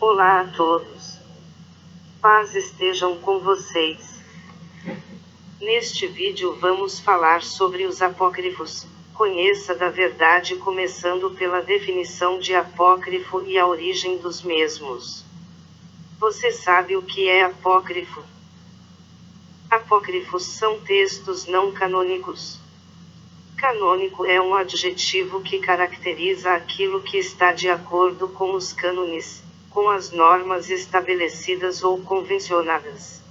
Olá a todos. Paz estejam com vocês. Neste vídeo vamos falar sobre os apócrifos. Conheça da verdade começando pela definição de apócrifo e a origem dos mesmos. Você sabe o que é apócrifo? Apócrifos são textos não canônicos. Canônico é um adjetivo que caracteriza aquilo que está de acordo com os cânones, com as normas estabelecidas ou convencionadas.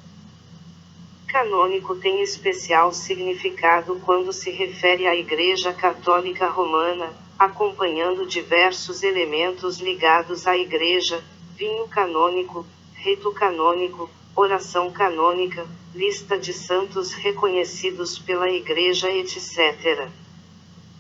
Canônico tem especial significado quando se refere à Igreja Católica Romana, acompanhando diversos elementos ligados à Igreja: vinho canônico, rito canônico, oração canônica, lista de santos reconhecidos pela Igreja, etc.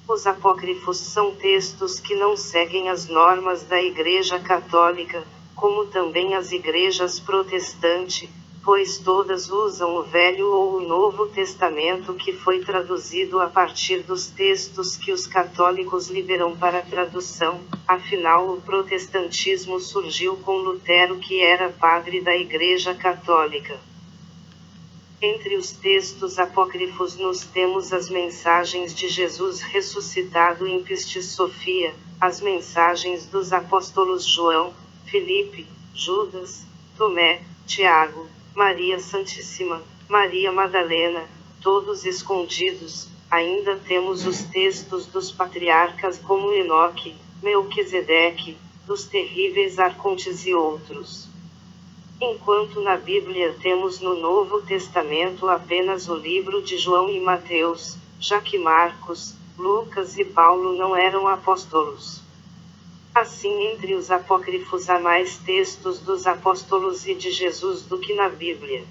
Os apócrifos são textos que não seguem as normas da Igreja Católica, como também as igrejas protestantes, pois todas usam o Velho ou o Novo Testamento, que foi traduzido a partir dos textos que os católicos liberam para tradução. Afinal, o protestantismo surgiu com Lutero, que era padre da Igreja Católica. Entre os textos apócrifos nós temos as mensagens de Jesus ressuscitado em Pistis Sofia, as mensagens dos apóstolos João, Filipe, Judas, Tomé, Tiago, Maria Santíssima, Maria Madalena, todos escondidos. Ainda temos os textos dos patriarcas como Enoque, Melquisedeque, dos terríveis arcontes e outros. Enquanto na Bíblia temos no Novo Testamento apenas o livro de João e Mateus, já que Marcos, Lucas e Paulo não eram apóstolos. Assim, entre os apócrifos há mais textos dos apóstolos e de Jesus do que na Bíblia.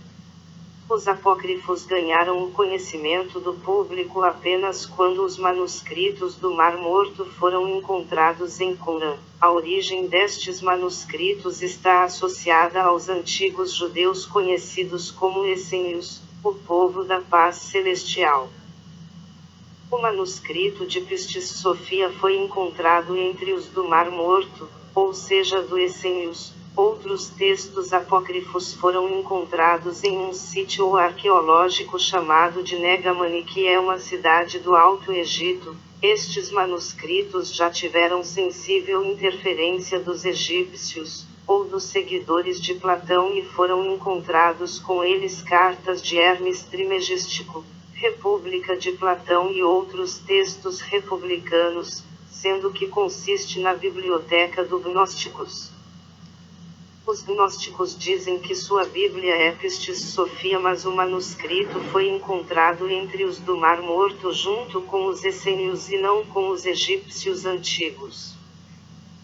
Os apócrifos ganharam o conhecimento do público apenas quando os manuscritos do Mar Morto foram encontrados em Qumran. A origem destes manuscritos está associada aos antigos judeus conhecidos como essênios, o povo da paz celestial. O manuscrito de Pistis Sofia foi encontrado entre os do Mar Morto, ou seja, do essênios. Outros textos apócrifos foram encontrados em um sítio arqueológico chamado de Negamani, que é uma cidade do Alto Egito. Estes manuscritos já tiveram sensível interferência dos egípcios, ou dos seguidores de Platão, e foram encontrados com eles cartas de Hermes Trismegisto, República de Platão e outros textos republicanos, sendo que consiste na biblioteca dos gnósticos. Os gnósticos dizem que sua Bíblia é Pistis Sofia, mas o manuscrito foi encontrado entre os do Mar Morto junto com os essênios e não com os egípcios antigos.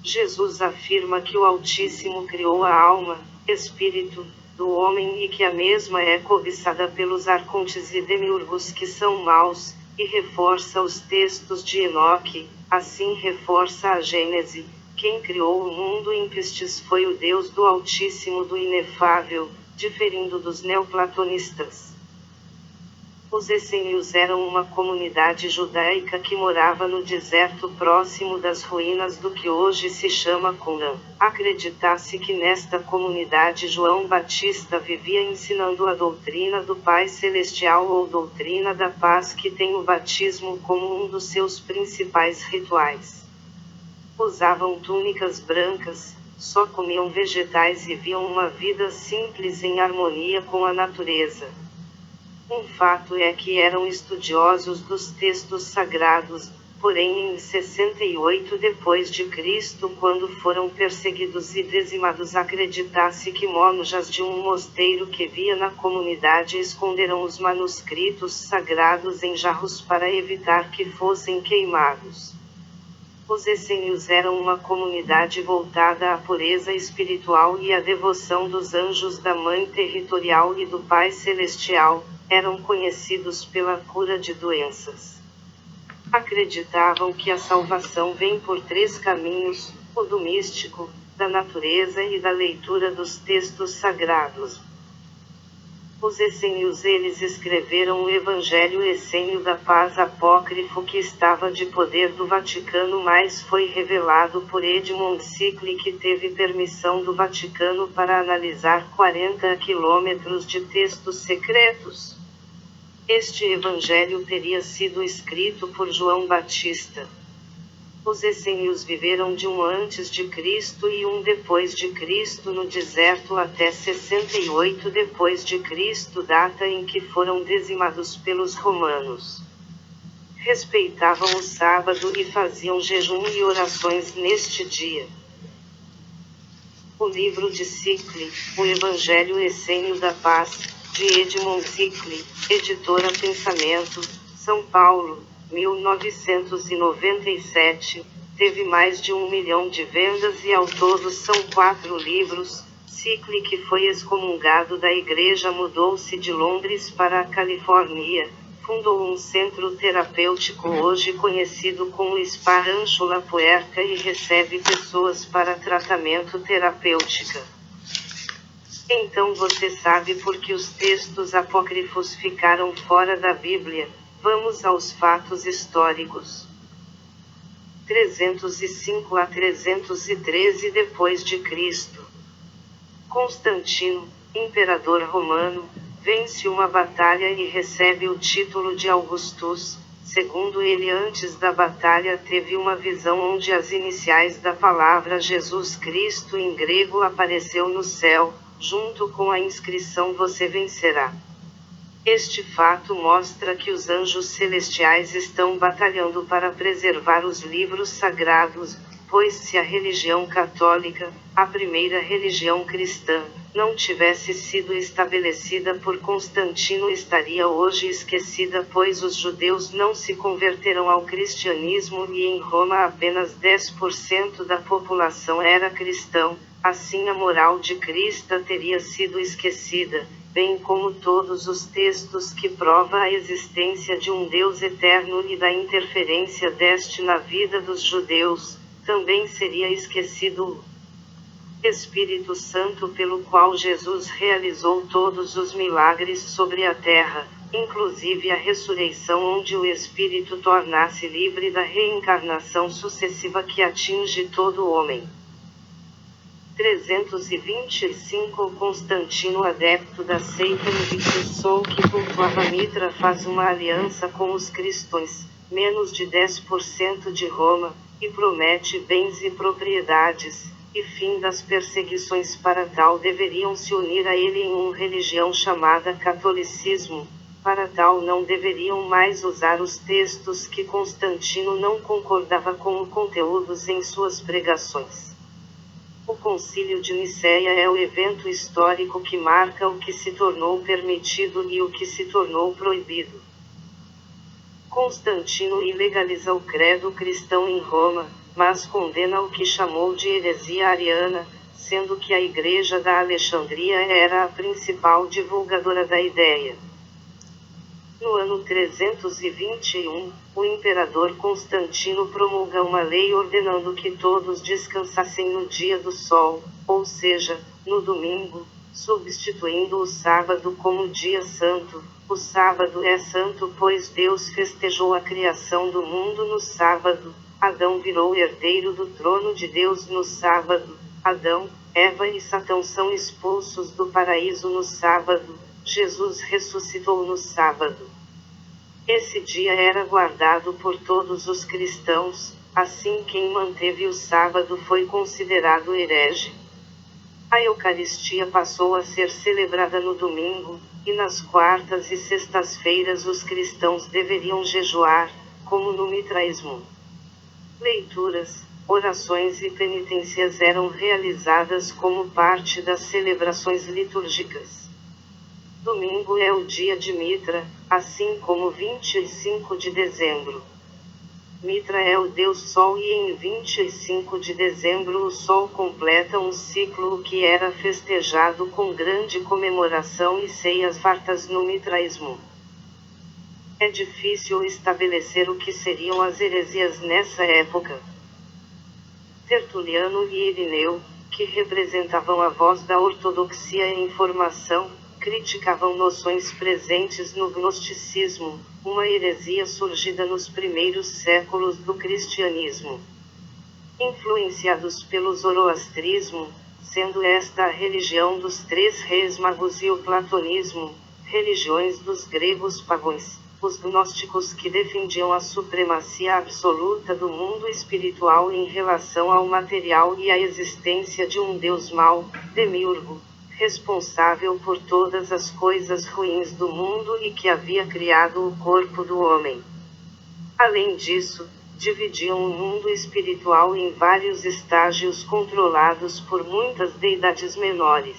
Jesus afirma que o Altíssimo criou a alma, espírito, do homem e que a mesma é cobiçada pelos arcontes e demiurgos que são maus, e reforça os textos de Enoque, assim reforça a Gênese. Quem criou o mundo em Pistis foi o Deus do Altíssimo, do Inefável, diferindo dos neoplatonistas. Os essênios eram uma comunidade judaica que morava no deserto próximo das ruínas do que hoje se chama Qumran. Acredita-se que nesta comunidade João Batista vivia ensinando a doutrina do Pai Celestial ou doutrina da paz, que tem o batismo como um dos seus principais rituais. Usavam túnicas brancas, só comiam vegetais e viviam uma vida simples em harmonia com a natureza. Um fato é que eram estudiosos dos textos sagrados, porém em 68 d.C., quando foram perseguidos e dizimados, acredita-se que monjas de um mosteiro que via na comunidade esconderam os manuscritos sagrados em jarros para evitar que fossem queimados. Os essênios eram uma comunidade voltada à pureza espiritual e à devoção dos anjos da Mãe Territorial e do Pai Celestial. Eram conhecidos pela cura de doenças. Acreditavam que a salvação vem por 3 caminhos: o do místico, da natureza e da leitura dos textos sagrados. Os essênios eles escreveram o Evangelho Essênio da Paz apócrifo que estava de poder do Vaticano, mas foi revelado por Edmund Sickle, que teve permissão do Vaticano para analisar 40 quilômetros de textos secretos. Este evangelho teria sido escrito por João Batista. Os essênios viveram de um antes de Cristo e um depois de Cristo no deserto até 68 depois de Cristo, data em que foram dizimados pelos romanos. Respeitavam o sábado e faziam jejum e orações neste dia. O livro de Sickle, o Evangelho Essênio da Paz, de Edmund Sickle, editora Pensamento, São Paulo, 1997, teve mais de 1 milhão de vendas e ao todo são 4 livros. Sickle, que foi excomungado da igreja, mudou-se de Londres para a Califórnia, fundou um centro terapêutico hoje conhecido como Spa Rancho La Puerca e recebe pessoas para tratamento terapêutico. Então você sabe por que os textos apócrifos ficaram fora da Bíblia. Vamos aos fatos históricos. 305 a 313 depois de Cristo. Constantino, imperador romano, vence uma batalha e recebe o título de Augustus. Segundo ele, antes da batalha teve uma visão onde as iniciais da palavra Jesus Cristo em grego apareceu no céu, junto com a inscrição "Você vencerá". Este fato mostra que os anjos celestiais estão batalhando para preservar os livros sagrados, pois se a religião católica, a primeira religião cristã, não tivesse sido estabelecida por Constantino, estaria hoje esquecida, pois os judeus não se converteram ao cristianismo e em Roma apenas 10% da população era cristão. Assim a moral de Cristo teria sido esquecida, bem como todos os textos que provam a existência de um Deus eterno e da interferência deste na vida dos judeus. Também seria esquecido o Espírito Santo, pelo qual Jesus realizou todos os milagres sobre a terra, inclusive a ressurreição, onde o Espírito torna-se livre da reencarnação sucessiva que atinge todo homem. 325 Constantino, adepto da seita Invictus Sol que cultuava Mitra, faz uma aliança com os cristãos, menos de 10% de Roma, e promete bens e propriedades, e fim das perseguições. Para tal deveriam se unir a ele em uma religião chamada catolicismo. Para tal não deveriam mais usar os textos que Constantino não concordava com os conteúdos em suas pregações. O Concílio de Nicéia é o evento histórico que marca o que se tornou permitido e o que se tornou proibido. Constantino ilegaliza o credo cristão em Roma, mas condena o que chamou de heresia ariana, sendo que a Igreja da Alexandria era a principal divulgadora da ideia. No ano 321, o imperador Constantino promulga uma lei ordenando que todos descansassem no dia do sol, ou seja, no domingo, substituindo o sábado como dia santo. O sábado é santo pois Deus festejou a criação do mundo no sábado. Adão virou herdeiro do trono de Deus no sábado. Adão, Eva e Satã são expulsos do paraíso no sábado. Jesus ressuscitou no sábado. Esse dia era guardado por todos os cristãos, assim quem manteve o sábado foi considerado herege. A Eucaristia passou a ser celebrada no domingo, e nas quartas e sextas-feiras os cristãos deveriam jejuar, como no mitraísmo. Leituras, orações e penitências eram realizadas como parte das celebrações litúrgicas. Domingo é o dia de Mitra, assim como 25 de dezembro. Mitra é o deus Sol e em 25 de dezembro o Sol completa um ciclo, o que era festejado com grande comemoração e ceias fartas no mitraísmo. É difícil estabelecer o que seriam as heresias nessa época. Tertuliano e Irineu, que representavam a voz da ortodoxia em formação, criticavam noções presentes no gnosticismo, uma heresia surgida nos primeiros séculos do cristianismo. Influenciados pelo zoroastrismo, sendo esta a religião dos três reis magos, e o platonismo, religiões dos gregos pagãos, os gnósticos que defendiam a supremacia absoluta do mundo espiritual em relação ao material e a existência de um Deus mau, Demiurgo, responsável por todas as coisas ruins do mundo e que havia criado o corpo do homem. Além disso, dividiam o mundo espiritual em vários estágios controlados por muitas deidades menores.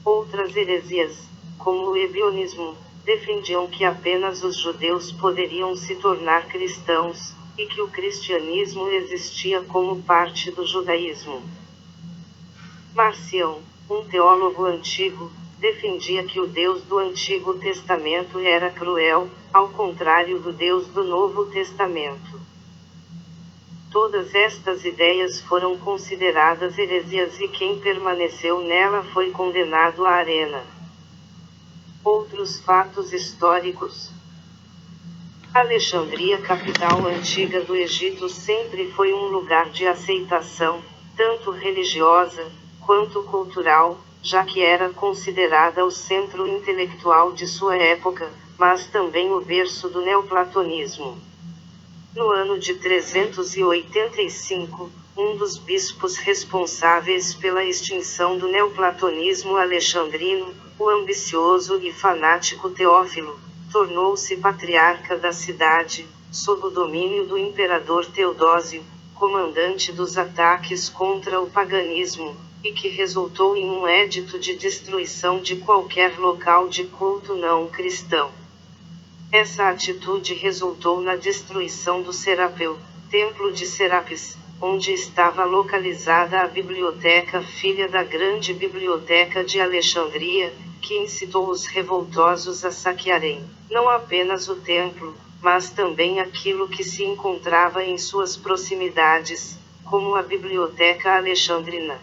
Outras heresias, como o ebionismo, defendiam que apenas os judeus poderiam se tornar cristãos, e que o cristianismo existia como parte do judaísmo. Marcião, um teólogo antigo, defendia que o Deus do Antigo Testamento era cruel, ao contrário do Deus do Novo Testamento. Todas estas ideias foram consideradas heresias e quem permaneceu nela foi condenado à arena. Outros fatos históricos. Alexandria, capital antiga do Egito, sempre foi um lugar de aceitação, tanto religiosa, quanto cultural, já que era considerada o centro intelectual de sua época, mas também o berço do neoplatonismo. No ano de 385, um dos bispos responsáveis pela extinção do neoplatonismo alexandrino, o ambicioso e fanático Teófilo, tornou-se patriarca da cidade, sob o domínio do imperador Teodósio, comandante dos ataques contra o paganismo, e que resultou em um edito de destruição de qualquer local de culto não cristão. Essa atitude resultou na destruição do Serapeu, templo de Serapis, onde estava localizada a biblioteca filha da grande biblioteca de Alexandria, que incitou os revoltosos a saquearem, não apenas o templo, mas também aquilo que se encontrava em suas proximidades, como a biblioteca alexandrina.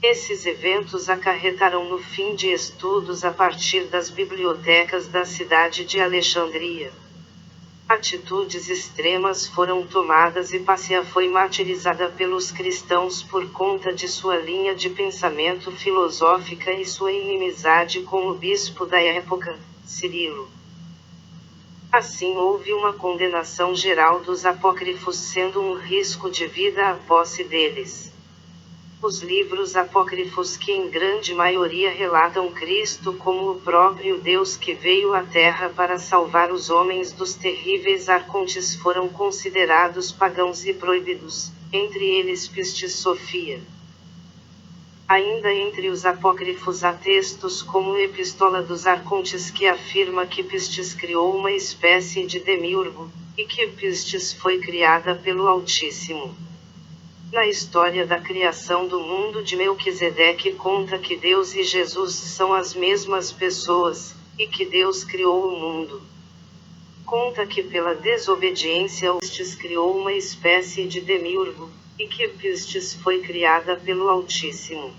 Esses eventos acarretaram no fim de estudos a partir das bibliotecas da cidade de Alexandria. Atitudes extremas foram tomadas e Pássia foi martirizada pelos cristãos por conta de sua linha de pensamento filosófica e sua inimizade com o bispo da época, Cirilo. Assim houve uma condenação geral dos apócrifos, sendo um risco de vida a posse deles. Os livros apócrifos, que em grande maioria relatam Cristo como o próprio Deus que veio à Terra para salvar os homens dos terríveis arcontes, foram considerados pagãos e proibidos, entre eles Pistis Sophia. Ainda entre os apócrifos há textos como Epístola dos Arcontes, que afirma que Pistis criou uma espécie de demiurgo, e que Pistis foi criada pelo Altíssimo. Na história da criação do mundo de Melquisedeque conta que Deus e Jesus são as mesmas pessoas, e que Deus criou o mundo. Conta que pela desobediência Pistis criou uma espécie de demiurgo, e que Pistis foi criada pelo Altíssimo.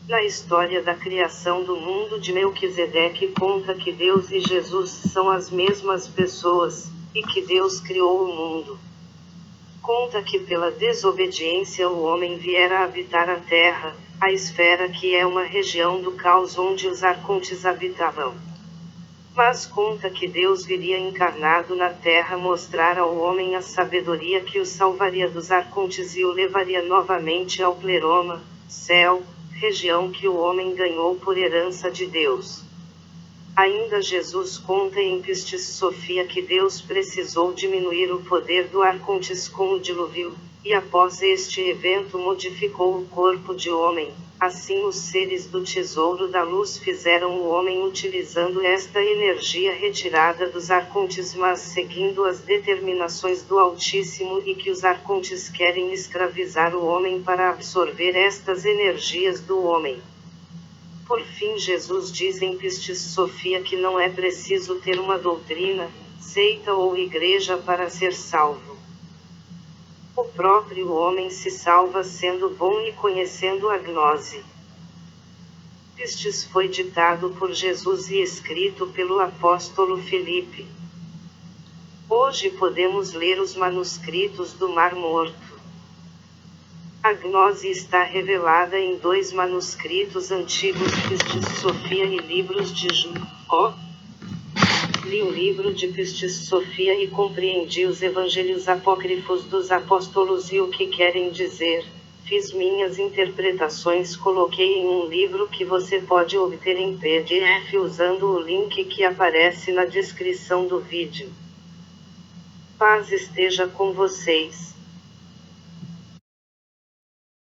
Na história da criação do mundo de Melquisedeque conta que Deus e Jesus são as mesmas pessoas, e que Deus criou o mundo. Conta que pela desobediência o homem viera habitar a terra, a esfera, que é uma região do caos onde os arcontes habitavam. Mas conta que Deus viria encarnado na terra mostrar ao homem a sabedoria que o salvaria dos arcontes e o levaria novamente ao pleroma, céu, região que o homem ganhou por herança de Deus. Ainda Jesus conta em Pistis Sophia que Deus precisou diminuir o poder do arcontes com o dilúvio, e após este evento modificou o corpo de homem. Assim os seres do tesouro da luz fizeram o homem utilizando esta energia retirada dos arcontes, mas seguindo as determinações do Altíssimo, e que os arcontes querem escravizar o homem para absorver estas energias do homem. Por fim, Jesus diz em Pistis Sophia que não é preciso ter uma doutrina, seita ou igreja para ser salvo. O próprio homem se salva sendo bom e conhecendo a gnose. Estes foi ditado por Jesus e escrito pelo apóstolo Filipe. Hoje podemos ler os manuscritos do Mar Morto. A gnose está revelada em 2 manuscritos antigos, Pistis Sofia e livros de Jó. Li o livro de Pistis Sofia e compreendi os evangelhos apócrifos dos apóstolos e o que querem dizer. Fiz minhas interpretações, coloquei em um livro que você pode obter em PDF usando o link que aparece na descrição do vídeo. Paz esteja com vocês.